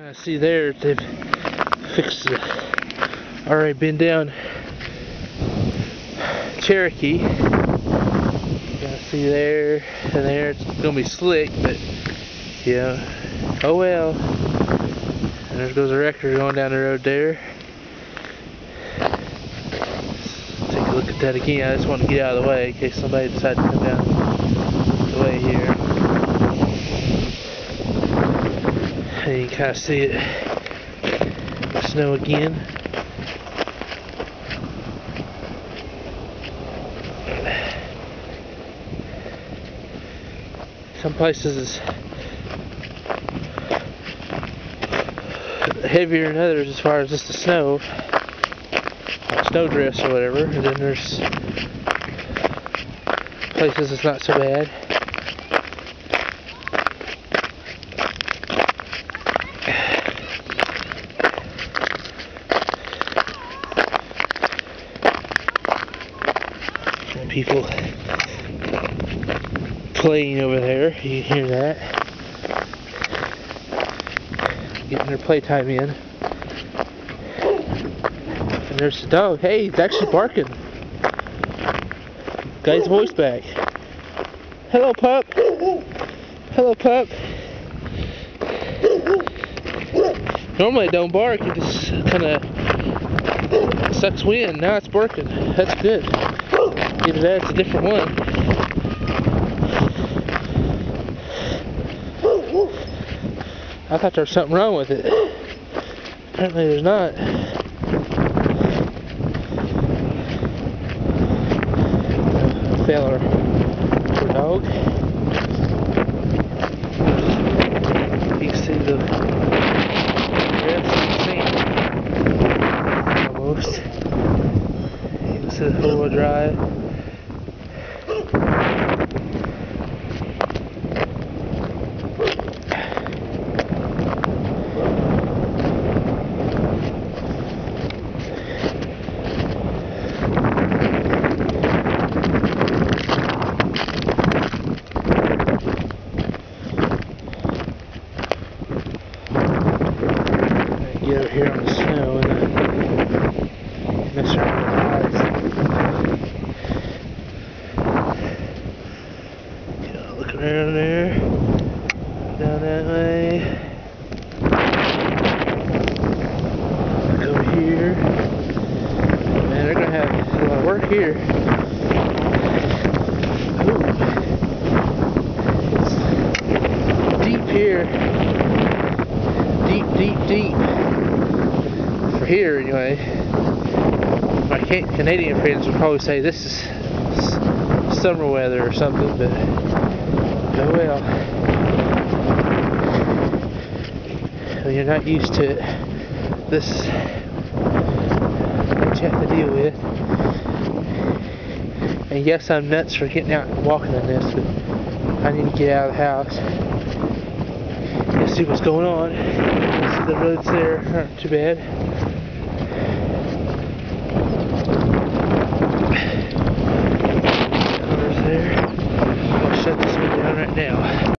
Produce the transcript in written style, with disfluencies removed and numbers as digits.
I see there they've fixed the already been down Cherokee. You can see there and there it's gonna be slick, but yeah, oh well. And there goes a wrecker going down the road there. Let's take a look at that again. I just want to get out of the way in case somebody decides to come down the way here. And you can kind of see it snow again. Some places it's heavier than others as far as just the snow, like snow drifts or whatever, and then there's places it's not so bad. And people playing over there, you can hear that. Getting their playtime in. And there's the dog. Hey, he's actually barking. Got his voice back. Hello, pup. Hello, pup. Normally it don't bark, it just kind of sucks wind. Now it's barking. That's good. Either that, it's a different one. I thought there was something wrong with it. Apparently there's not. Feller for dog. You can see the rest of the scene. Almost. You can see the four-wheel drive. Get over here on the snow and mess around with the eyes. You know, looking around there, down that way, look over here. Man, they're gonna have a lot of work here. Ooh. It's deep here. Deep. For here, anyway. My Canadian friends would probably say this is summer weather or something, but oh well. When you're not used to it, this is what you have to deal with. And yes, I'm nuts for getting out and walking in this, but I need to get out of the house and see what's going on. The roads there aren't too bad. Cars there. I'll shut this one down right now.